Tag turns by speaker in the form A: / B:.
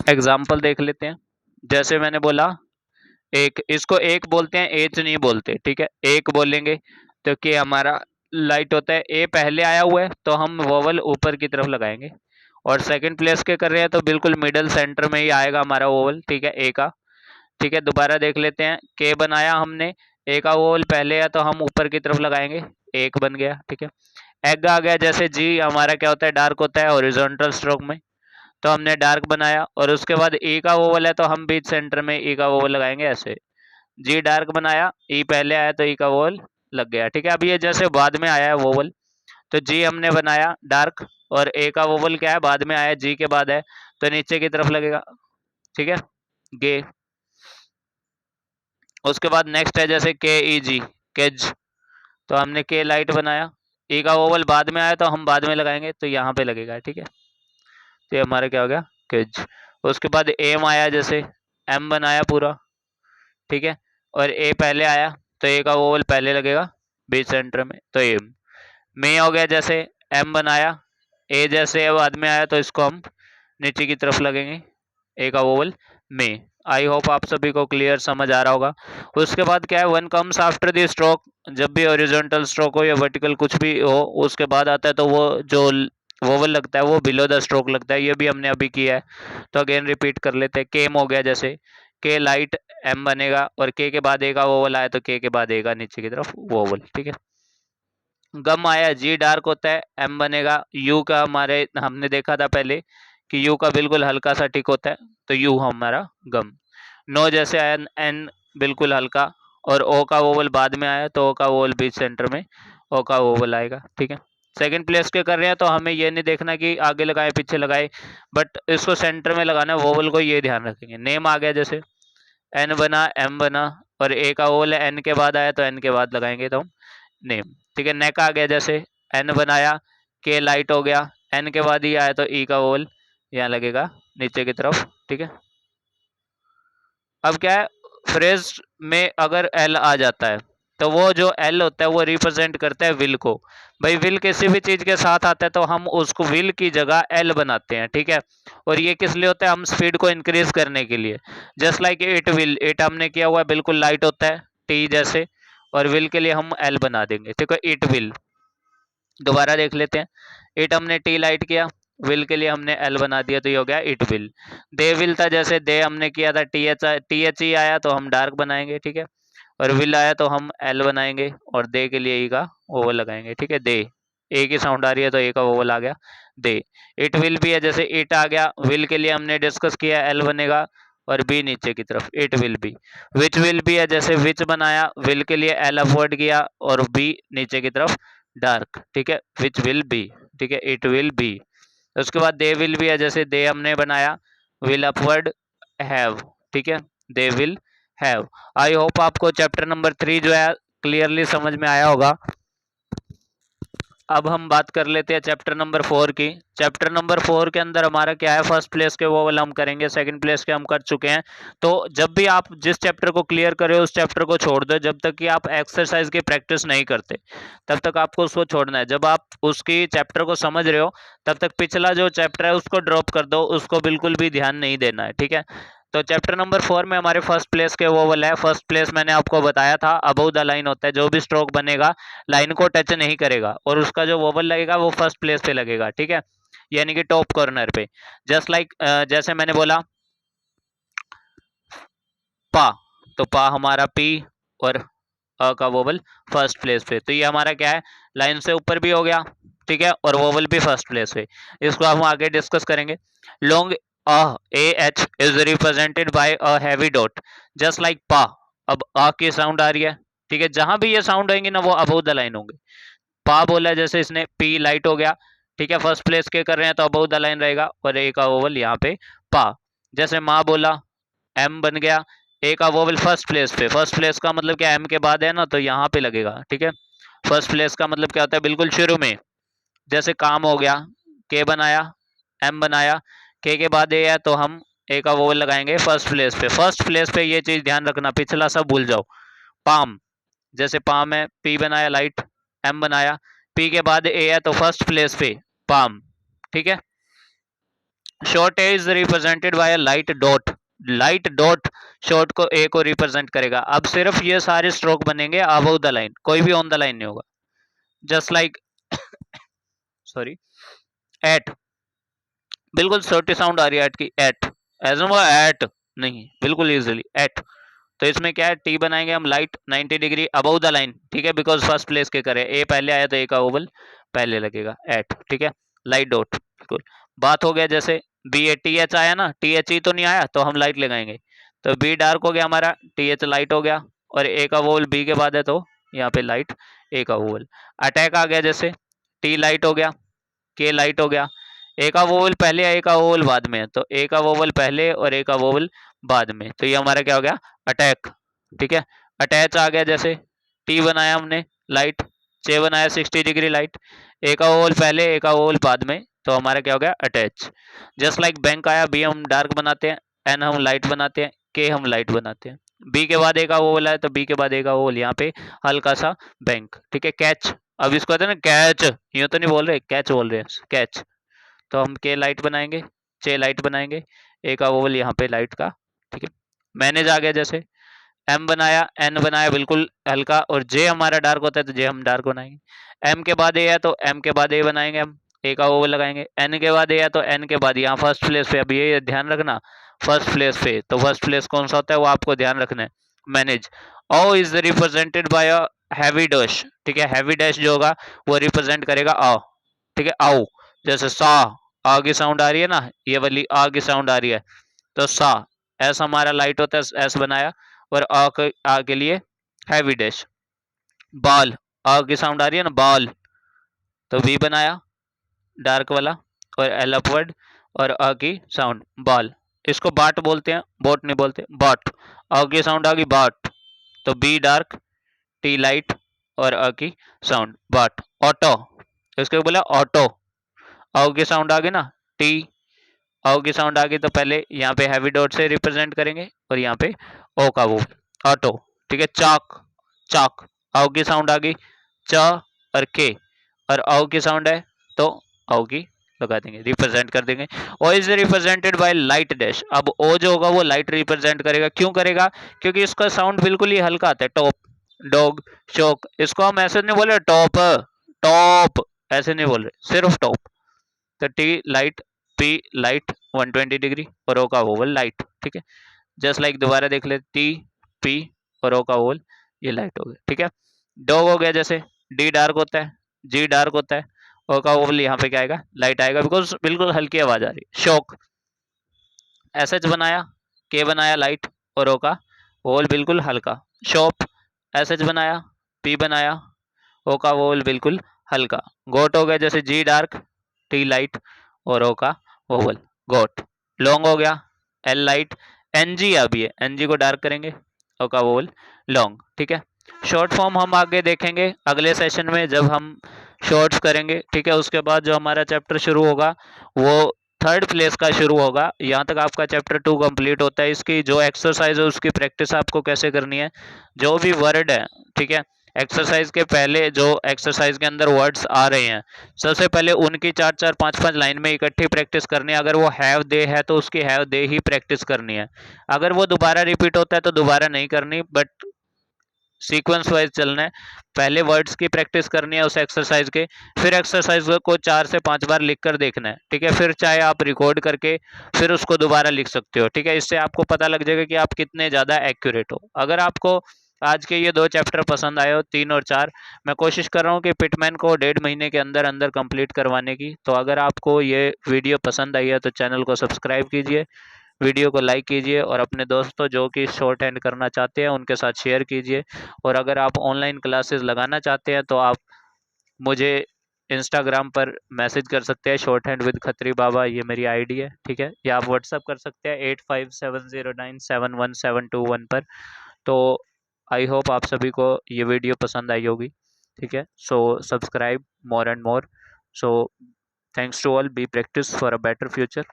A: Example देख लेते हैं। जैसे मैंने बोला एक, इसको एक बोलते हैं, एच नहीं बोलते, ठीक है। एक बोलेंगे तो के हमारा लाइट होता है, ए पहले आया हुआ है तो हम वोवल ऊपर की तरफ लगाएंगे, और सेकंड प्लेस के कर रहे हैं तो बिल्कुल मिडल सेंटर में ही आएगा हमारा वोवल, ठीक है, ए का। ठीक है, दोबारा देख लेते हैं। के बनाया हमने, ए का वोवल पहले है तो हम ऊपर की तरफ लगाएंगे, एक बन गया, ठीक है। एग आ गया, जैसे जी हमारा क्या होता है, डार्क होता है हॉरिजॉन्टल स्ट्रोक में, तो हमने डार्क बनाया, और उसके बाद ई का वोवल है तो हम बीच सेंटर में ई का वोवल लगाएंगे ऐसे। जी डार्क बनाया, ई पहले आया तो ई का वोवल लग गया, ठीक है। अब ये जैसे बाद में आया है वोवल, तो जी हमने बनाया डार्क, और ए का वोवल क्या है, बाद में आया, जी के बाद है तो नीचे की तरफ लगेगा, ठीक है, गे। उसके बाद नेक्स्ट है जैसे के ई जी, केज, तो हमने के लाइट बनाया, ई का वोवल बाद में आया तो हम बाद में लगाएंगे तो यहाँ पे लगेगा, ठीक है। तो ये हमारा क्या हो गया, केज। उसके बाद एम आया, जैसे एम बनाया पूरा, ठीक है, और ए पहले आया तो ए का वोवल पहले लगेगा बीच सेंटर में, तो एम। मे हो गया, जैसे एम बनाया, ए जैसे बाद में आया तो इसको हम नीचे की तरफ लगेंगे, ए का वोवल मे। आई होप आप सभी को क्लियर समझ आ रहा होगा। उसके बाद क्या है, one comes after the stroke, जब भी ओरिजेंटल स्ट्रोक हो या वर्टिकल कुछ भी हो उसके बाद आता है तो वो जो वोवल लगता है वो बिलो द स्ट्रोक लगता है, ये भी हमने अभी किया है। तो अगेन रिपीट कर लेते हैं। केम हो गया, जैसे के लाइट एम बनेगा, और के बाद ए का वोवल आया तो के बाद ए का नीचे की तरफ वोवल, ठीक है। गम आया, जी डार्क होता है, एम बनेगा, यू का हमारे हमने देखा था पहले कि यू का बिल्कुल हल्का सा टिक होता है तो यू हमारा गम। नो जैसे आया, एन बिल्कुल हल्का, और ओ का वोवल बाद में आया तो ओ का वोवल बीच सेंटर में ओ का वोवल आएगा, ठीक है। सेकंड प्लेस के कर रहे हैं तो हमें ये नहीं देखना कि आगे लगाए पीछे लगाए, बट इसको सेंटर में लगाना है वोवल को, ये ध्यान रखेंगे। नेम आ गया, जैसे एन बना, एम बना, और ए का वोवल है, एन के बाद आया तो एन के बाद लगाएंगे तो हम नेम, ठीक है। नेक आ गया, जैसे एन बनाया, के लाइट हो गया, एन के बाद ही आया तो ई का वोवल यहाँ लगेगा नीचे की तरफ, ठीक है। अब क्या है, फ्रेज में अगर एल आ जाता है तो वो जो एल होता है वो रिप्रेजेंट करता है विल को। भाई विल किसी भी चीज के साथ आता है तो हम उसको विल की जगह एल बनाते हैं, ठीक है। और ये किस लिए होता है, हम स्पीड को इंक्रीज करने के लिए। Just like it will, it हमने किया हुआ है, बिल्कुल लाइट होता है टी जैसे, और विल के लिए हम एल बना देंगे, ठीक है, इट विल। दोबारा देख लेते हैं। इट हमने टी लाइट किया, विल के लिए हमने एल बना दिया तो ये हो गया इट विल। दे विल था, जैसे दे हमने किया था टी एच ई आया तो हम डार्क बनाएंगे, ठीक है, और विल आया तो हम एल बनाएंगे, और दे के लिए ई का ओवल लगाएंगे, ठीक है। दे, ए की साउंड आ रही है तो ए का ओवल आ गया दे। इट विल भी है, जैसे इट आ गया, विल के लिए हमने डिस्कस किया एल बनेगा, और बी नीचे की तरफ it will be. Which will भी है, जैसे विच बनाया, विल के लिए एल अपवर्ड किया और बी नीचे की तरफ डार्क, ठीक है, विच विल बी, ठीक है, इट विल बी। उसके बाद दे विल भी है, जैसे दे हमने बनाया, विल अपवर्ड हैव, ठीक है, they will have. I hope आपको चैप्टर नंबर 3 जो है क्लियरली समझ में आया होगा। अब हम बात कर लेते हैं चैप्टर नंबर 4 की। चैप्टर नंबर 4 के अंदर हमारा क्या है, फर्स्ट प्लेस के वोवल हम करेंगे, सेकंड प्लेस के हम कर चुके हैं। तो जब भी आप जिस चैप्टर को क्लियर करें उस चैप्टर को छोड़ दो, जब तक कि आप एक्सरसाइज की प्रैक्टिस नहीं करते तब तक आपको उसको छोड़ना है। जब आप उसकी चैप्टर को समझ रहे हो तब तक पिछला जो चैप्टर है उसको ड्रॉप कर दो, उसको बिल्कुल भी ध्यान नहीं देना है, ठीक है। तो चैप्टर नंबर 4 में हमारे फर्स्ट प्लेस के वोवल है। फर्स्ट प्लेस मैंने आपको बताया था अबव द लाइन होता है, जो भी स्ट्रोक बनेगा लाइन को टच नहीं करेगा, और उसका जो वोवल लगेगा वो फर्स्ट प्लेस पे लगेगा, ठीक है, यानी कि टॉप कॉर्नर पे। जस्ट लाइक जैसे मैंने बोला पा, तो पा हमारा पी, और अ का वोवल फर्स्ट प्लेस पे, तो ये हमारा क्या है, लाइन से ऊपर भी हो गया, ठीक है, और वोवल भी फर्स्ट प्लेस पे। इसको हम आगे डिस्कस करेंगे। Long A H is represented by a heavy dot, just like पा। अब आ की साउंड आ रही है, ठीक है, जहां भी ये साउंड आएंगे ना वो अबव द लाइन होंगे। पा बोला जैसे इसने, पी लाइट हो गया, ठीक है, फर्स्ट प्लेस के कर रहे हैं तो अबव द लाइन रहेगा, और ए का वोवल यहाँ पे पा। जैसे माँ बोला, एम बन गया, ए का वोवल फर्स्ट प्लेस पे, फर्स्ट प्लेस का मतलब क्या, एम के बाद है ना तो यहाँ पे लगेगा, ठीक है। फर्स्ट प्लेस का मतलब क्या होता है, बिल्कुल शुरू में। जैसे काम हो गया, के बनाया, एम बनाया, के बाद ए है तो हम ए का वोवल लगाएंगे फर्स्ट प्लेस पे। फर्स्ट प्लेस पे ये चीज ध्यान रखना, पिछला सब भूल जाओ। पाम, जैसे पाम है, पी बनाया लाइट, एम बनाया, पी के बाद ए है तो फर्स्ट प्लेस पे पाम, ठीक है। Short A is represented by a light dot. Light dot short को ए को रिप्रेजेंट करेगा। अब सिर्फ ये सारे स्ट्रोक बनेंगे अबव द लाइन, कोई भी ऑन द लाइन नहीं होगा। जस्ट लाइक सॉरी एट, बिल्कुल छोटी साउंड आ रही है एट की, एट एज एट नहीं, बिल्कुल इजीली एट। तो इसमें क्या है, टी बनाएंगे हम light 90 degree above the line, ठीक है, बिकॉज फर्स्ट प्लेस के करे, ए पहले आया तो ए का ओवल पहले लगेगा एट, ठीक है, लाइट डॉट, बिल्कुल। बात हो गया जैसे बी ए टी एच आया ना, टी एच ई तो नहीं आया तो हम लाइट लगाएंगे, तो बी डार्क हो गया हमारा, टी एच लाइट हो गया, और ए का वोवल बी के बाद है तो यहाँ पे लाइट ए का वोवल। अटैक आ गया जैसे टी लाइट हो गया, के लाइट हो गया, ए का वोवल पहले है ए का वोवल बाद में है, तो ए का वोवल पहले और ए का वोवल बाद में, तो ये हमारा क्या हो गया अटैक, ठीक है। अटैच आ गया जैसे टी बनाया हमने लाइट, चे बनाया 60 डिग्री लाइट, ए का वोवल पहले ए का वोवल बाद में, तो हमारा क्या हो गया अटैच। जस्ट लाइक बैंक आया, बी हम डार्क बनाते हैं, एन हम लाइट बनाते हैं, के हम लाइट बनाते हैं, बी के बाद ए का वोवल है तो बी के बाद ए का वोवल यहाँ पे हल्का सा बैंक, ठीक है। कैच, अब इसको कहते हैं ना कैच, यूं तो नहीं बोल रहे, कैच बोल रहे हैं, कैच। तो हम के लाइट बनाएंगे, चे लाइट बनाएंगे, ए का वोवल यहाँ पे लाइट का, ठीक है। मैनेज आ गया जैसे एम बनाया, एन बनाया बिल्कुल हल्का, और जे हमारा डार्क होता है तो जे हम डार्क बनाएंगे। एम के बाद ए है तो एम के बाद ए बनाएंगे हम, ए का ओवल लगाएंगे। एन के बाद ए है तो एन के बाद यहाँ फर्स्ट प्लेस पे, अब ये ध्यान रखना फर्स्ट प्लेस पे, तो फर्स्ट प्लेस कौन सा होता है वो आपको ध्यान रखना है, manage. O is represented by a heavy dash, ठीक है, हैवी डैश जो होगा वो रिप्रेजेंट करेगा आ, ठीक है, आओ। जैसे सा, आ की साउंड आ रही है ना, ये वाली आ की साउंड आ रही है, तो सा, एस हमारा लाइट होता है, एस बनाया, और आ के लिए हैवी डैश। बाल, आ की साउंड आ रही है ना, बाल, तो वी बनाया डार्क वाला, और एल अपवर्ड, और आ की साउंड बाल। इसको बाट बोलते हैं, बोट नहीं बोलते, बाट। आ की साउंड आ गई बाट, तो बी डार्क, टी लाइट, और आ की साउंड बाट। ऑटो, इसको बोला ऑटो, आओ की साउंड आ गई ना, टी, आओ की साउंड आ गई तो पहले यहाँ पे हैवी डॉट से रिप्रेजेंट करेंगे, और यहाँ पे ओ का वो ऑटो, ठीक है। चाक, चाक, आओ की साउंड आ गई, च और के, और आओ की साउंड है तो आओ की लगा देंगे, रिप्रेजेंट कर देंगे। O is represented by light dash. अब ओ जो होगा वो लाइट रिप्रेजेंट करेगा, क्यों करेगा, क्योंकि इसका साउंड बिल्कुल ही हल्का आता है, टॉप, डॉग, शोक, इसको हम ऐसे नहीं बोल रहे टॉप, टॉप ऐसे नहीं बोल रहे, सिर्फ टॉप। तो T light, P light 120 degree, और ओ का ओवल लाइट, ठीक है। जस्ट लाइक दोबारा देख ले, टी, पी, और ओ का ओवल ये लाइट हो गया, ठीक है। डॉग हो गया जैसे डी डार्क होता है, जी डार्क होता है, ओ का ओवल यहाँ पे क्या आएगा लाइट आएगा, बिकॉज बिल्कुल हल्की आवाज आ रही है। शॉक, एस एच बनाया, के बनाया लाइट, और ओ का ओवल बिल्कुल हल्का। शॉप, एस एच बनाया, पी बनाया, ओ का वोवल बिल्कुल हल्का। गोट हो गया जैसे जी डार्क, टी लाइट, और ओ का वोवल गोट। लॉन्ग हो गया एल लाइट, एन जी अभी है, एन जी को डार्क करेंगे, ओ का वोवल लॉन्ग, ठीक है। शॉर्ट फॉर्म हम आगे देखेंगे अगले सेशन में जब हम शॉर्ट्स करेंगे, ठीक है। उसके बाद जो हमारा चैप्टर शुरू होगा वो थर्ड प्लेस का शुरू होगा। यहाँ तक आपका चैप्टर 2 कंप्लीट होता है। इसकी जो एक्सरसाइज है उसकी प्रैक्टिस आपको कैसे करनी है, जो भी वर्ड है, ठीक है, एक्सरसाइज के पहले जो एक्सरसाइज के अंदर वर्ड्स आ रहे हैं, सबसे पहले उनकी 4-4 5-5 लाइन में इकट्ठी प्रैक्टिस करनी है। अगर वो हैव दे है तो उसकी हैव दे ही प्रैक्टिस करनी है। अगर वो दोबारा रिपीट होता है तो दोबारा नहीं करनी, बट सीक्वेंस वाइज चलना है। पहले वर्ड्स की प्रैक्टिस करनी है उस एक्सरसाइज के, फिर एक्सरसाइज को 4 से 5 बार लिख कर देखना है, ठीक है। फिर चाहे आप रिकॉर्ड करके फिर उसको दोबारा लिख सकते हो, ठीक है। इससे आपको पता लग जाएगा कि आप कितने ज़्यादा एक्यूरेट हो। अगर आपको आज के ये 2 चैप्टर पसंद आए हो, 3 और 4, मैं कोशिश कर रहा हूँ कि पिटमैन को 1.5 महीने के अंदर अंदर कंप्लीट करवाने की। तो अगर आपको ये वीडियो पसंद आई है तो चैनल को सब्सक्राइब कीजिए, वीडियो को लाइक कीजिए, और अपने दोस्तों जो कि शॉर्ट हैंड करना चाहते हैं उनके साथ शेयर कीजिए। और अगर आप ऑनलाइन क्लासेस लगाना चाहते हैं तो आप मुझे इंस्टाग्राम पर मैसेज कर सकते हैं, शॉर्ट हैंड विद खत्री बाबा, ये मेरी आईडी है, ठीक है। या आप व्हाट्सअप कर सकते हैं 8570971721 पर। तो आई होप आप सभी को ये वीडियो पसंद आई होगी, ठीक है। So subscribe more and more. So thanks to all, be practice for a better future.